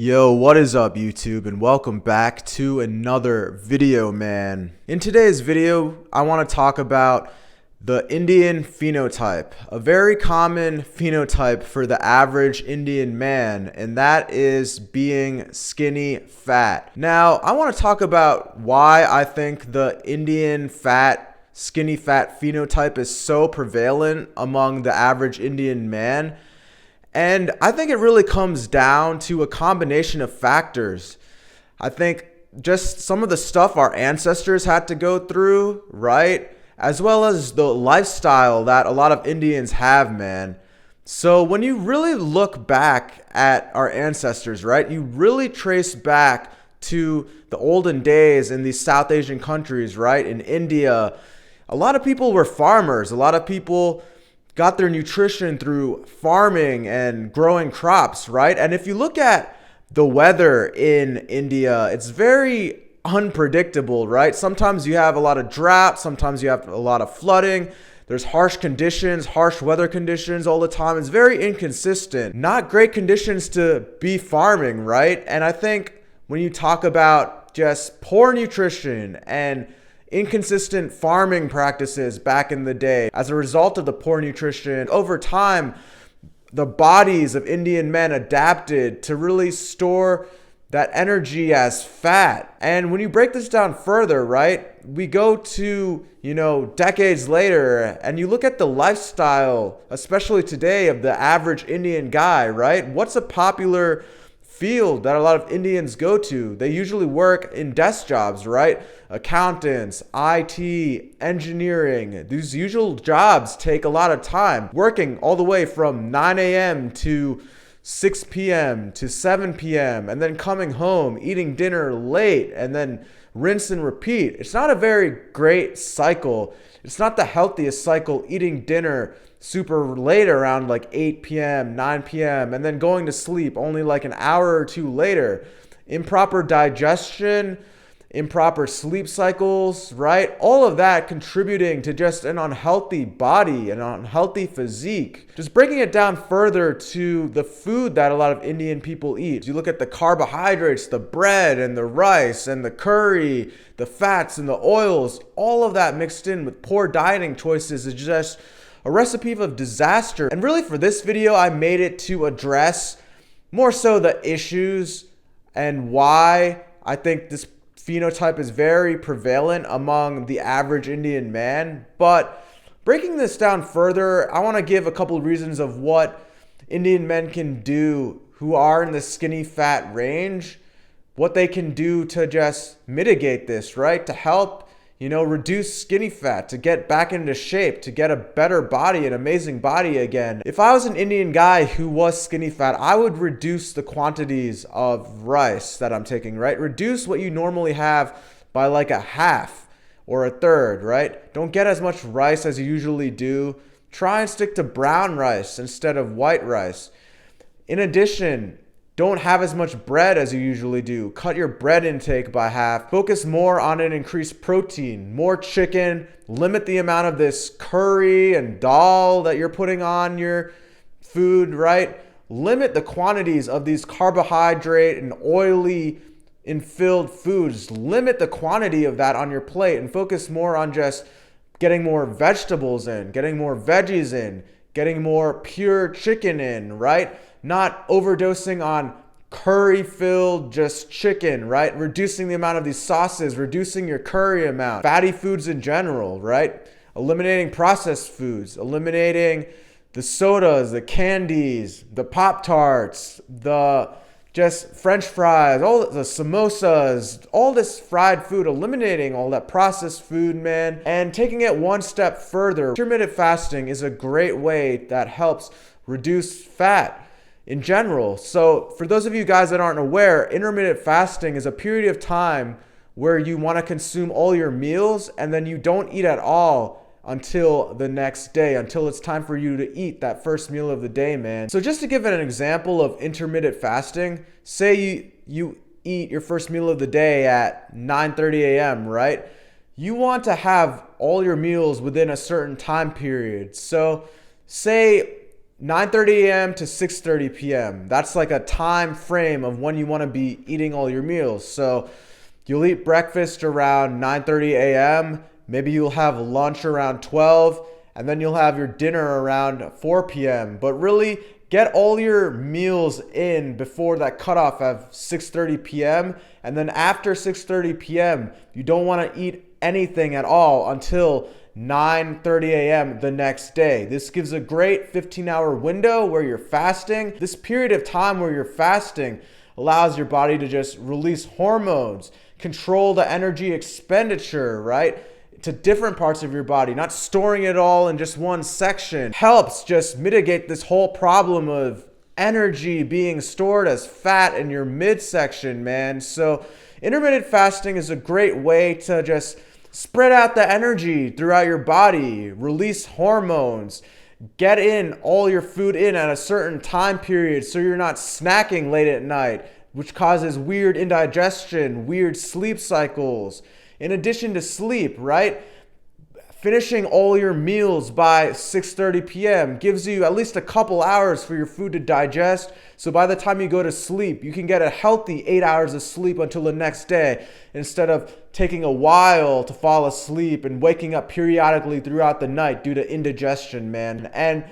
Yo, what is up YouTube, and welcome back to another video, man. In today's video, I want to talk about the Indian phenotype, a very common phenotype for the average Indian man, and that is being skinny fat. Now, I want to talk about why I think the Indian skinny fat phenotype is so prevalent among the average Indian man. And I think it really comes down to a combination of factors. I think just some of the stuff our ancestors had to go through, right? As well as the lifestyle that a lot of Indians have, man. So when you really look back at our ancestors, right, you really trace back to the olden days in these South Asian countries, right? In India, a lot of people were farmers. A lot of people got their nutrition through farming and growing crops, right? And if you look at the weather in India, it's very unpredictable, right? Sometimes you have a lot of drought, sometimes you have a lot of flooding. There's harsh conditions, harsh weather conditions all the time. It's very inconsistent. Not great conditions to be farming, right? And I think when you talk about just poor nutrition and inconsistent farming practices back in the day, as a result of the poor nutrition, over time, the bodies of Indian men adapted to really store that energy as fat. And when you break this down further, right, we go to, decades later, and you look at the lifestyle, especially today, of the average Indian guy, right? What's a popular field that a lot of Indians go to? They usually work in desk jobs, right? Accountants, IT, engineering. These usual jobs take a lot of time, working all the way from 9 a.m. to 6 p.m. to 7 p.m. and then coming home, eating dinner late, and then rinse and repeat. It's not a very great cycle. It's not the healthiest cycle, eating dinner super late around like 8 p.m., 9 p.m., and then going to sleep only like an hour or two later. Improper digestion, improper sleep cycles, right? All of that contributing to just an unhealthy body, an unhealthy physique. Just breaking it down further to the food that a lot of Indian people eat. You look at the carbohydrates, the bread and the rice and the curry, the fats and the oils, all of that mixed in with poor dieting choices is just a recipe of disaster. And really for this video, I made it to address more so the issues and why I think this phenotype is very prevalent among the average Indian man. But breaking this down further, I want to give a couple of reasons of what Indian men can do who are in the skinny fat range, what they can do to just mitigate this, right? To help reduce skinny fat, to get back into shape, to get a better body, an amazing body again. If I was an Indian guy who was skinny fat, I would reduce the quantities of rice that I'm taking, right? Reduce what you normally have by like a half or a third, right? Don't get as much rice as you usually do. Try and stick to brown rice instead of white rice. In addition, don't have as much bread as you usually do. Cut your bread intake by half. Focus more on an increased protein, more chicken. Limit the amount of this curry and dal that you're putting on your food, right? Limit the quantities of these carbohydrate and oily infilled foods. Limit the quantity of that on your plate and focus more on just getting more vegetables in, getting more veggies in, getting more pure chicken in, right? Not overdosing on curry-filled just chicken, right? Reducing the amount of these sauces, reducing your curry amount, fatty foods in general, right? Eliminating processed foods, eliminating the sodas, the candies, the Pop-Tarts, the just French fries, all the samosas, all this fried food, eliminating all that processed food, man. And taking it one step further, intermittent fasting is a great way that helps reduce fat in general. So for those of you guys that aren't aware, intermittent fasting is a period of time where you want to consume all your meals and then you don't eat at all until the next day, until it's time for you to eat that first meal of the day, man. So just to give an example of intermittent fasting, say you eat your first meal of the day at 9:30 a.m., right? You want to have all your meals within a certain time period. So say 9:30 a.m. to 6:30 p.m. That's like a time frame of when you want to be eating all your meals. So you'll eat breakfast around 9:30 a.m. Maybe you'll have lunch around 12, and then you'll have your dinner around 4 p.m. But really get all your meals in before that cutoff of 6:30 p.m. And then after 6:30 p.m., you don't want to eat anything at all until 9:30 a.m. the next day. This gives a great 15-hour window where you're fasting. This period of time where you're fasting allows your body to just release hormones, control the energy expenditure, right, to different parts of your body, not storing it all in just one section. Helps just mitigate this whole problem of energy being stored as fat in your midsection, man. So intermittent fasting is a great way to just spread out the energy throughout your body, release hormones, get in all your food in at a certain time period so you're not snacking late at night, which causes weird indigestion, weird sleep cycles. In addition to sleep, right? Finishing all your meals by 6:30 p.m. gives you at least a couple hours for your food to digest. So by the time you go to sleep, you can get a healthy 8 hours of sleep until the next day, instead of taking a while to fall asleep and waking up periodically throughout the night due to indigestion, man. And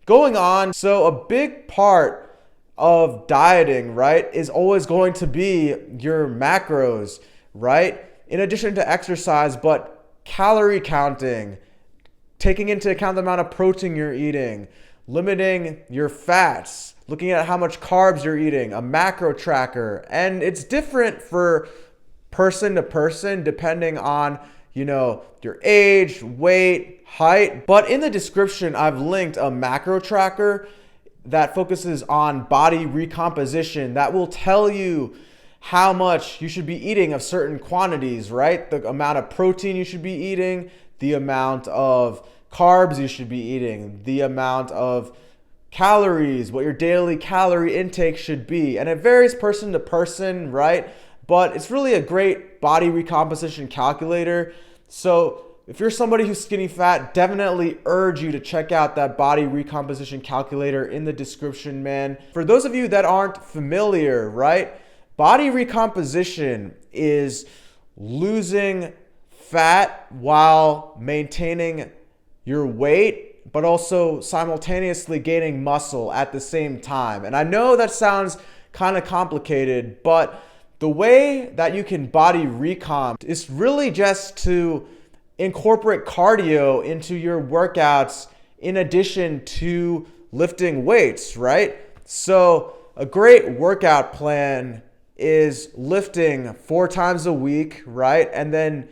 going on, so a big part of dieting, right, is always going to be your macros, right? In addition to exercise, but calorie counting, taking into account the amount of protein you're eating, limiting your fats, looking at how much carbs you're eating, a macro tracker. And it's different for person to person depending on, your age, weight, height. But in the description, I've linked a macro tracker that focuses on body recomposition that will tell you how much you should be eating of certain quantities, right? The amount of protein you should be eating, the amount of carbs you should be eating, the amount of calories, what your daily calorie intake should be. And it varies person to person, right? But it's really a great body recomposition calculator. So if you're somebody who's skinny fat, definitely urge you to check out that body recomposition calculator in the description, man. For those of you that aren't familiar, right? Body recomposition is losing fat while maintaining your weight, but also simultaneously gaining muscle at the same time. And I know that sounds kind of complicated, but the way that you can body recomp is really just to incorporate cardio into your workouts in addition to lifting weights, right? So a great workout plan is lifting 4 times a week, right? And then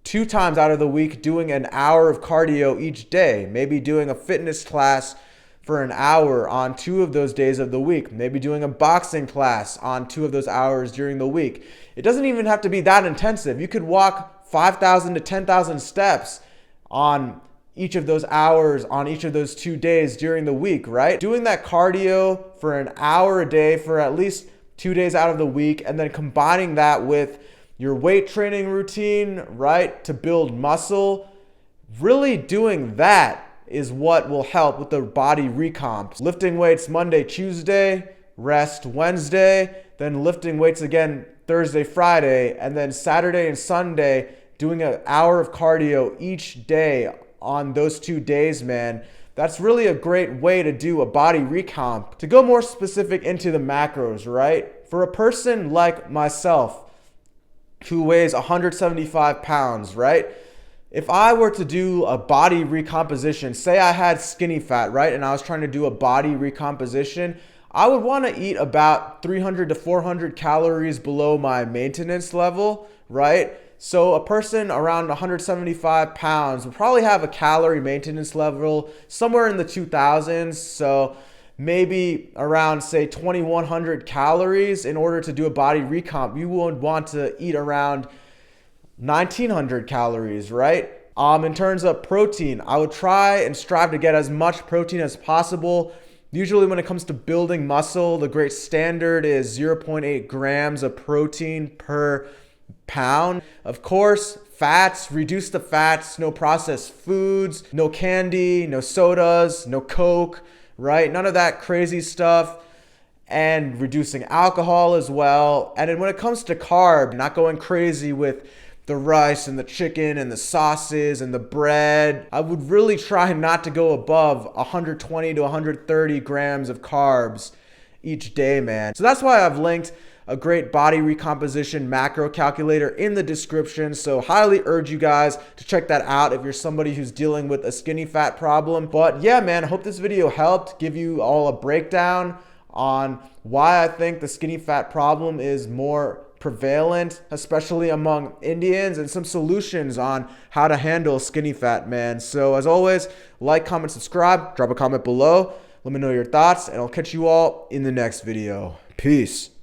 2 times out of the week doing an hour of cardio each day. Maybe doing a fitness class for an hour on 2 of those days of the week. Maybe doing a boxing class on 2 of those hours during the week. It doesn't even have to be that intensive. You could walk 5,000 to 10,000 steps on each of those hours on each of those 2 days during the week, right? Doing that cardio for an hour a day for at least 2 days out of the week, and then combining that with your weight training routine, right, to build muscle. Really doing that is what will help with the body recomp. Lifting weights Monday, Tuesday, rest Wednesday, then lifting weights again Thursday, Friday, and then Saturday and Sunday doing an hour of cardio each day on those 2 days, man. That's really a great way to do a body recomp. To go more specific into the macros, right? For a person like myself who weighs 175 pounds, right? If I were to do a body recomposition, say I had skinny fat, right? And I was trying to do a body recomposition, I would want to eat about 300 to 400 calories below my maintenance level, right? So a person around 175 pounds would probably have a calorie maintenance level somewhere in the 2000s. So maybe around, say, 2,100 calories. In order to do a body recomp, you would want to eat around 1,900 calories, right? In terms of protein, I would try and strive to get as much protein as possible. Usually when it comes to building muscle, the great standard is 0.8 grams of protein per pound. Of course, fats, reduce the fats, no processed foods, no candy, no sodas, no Coke, right? None of that crazy stuff. And reducing alcohol as well. And then when it comes to carb, not going crazy with the rice and the chicken and the sauces and the bread. I would really try not to go above 120 to 130 grams of carbs each day, man. So that's why I've linked a great body recomposition macro calculator in the description. So highly urge you guys to check that out if you're somebody who's dealing with a skinny fat problem. But yeah, man, I hope this video helped give you all a breakdown on why I think the skinny fat problem is more prevalent, especially among Indians, and some solutions on how to handle skinny fat, man. So as always, like, comment, subscribe, drop a comment below. Let me know your thoughts, and I'll catch you all in the next video. Peace.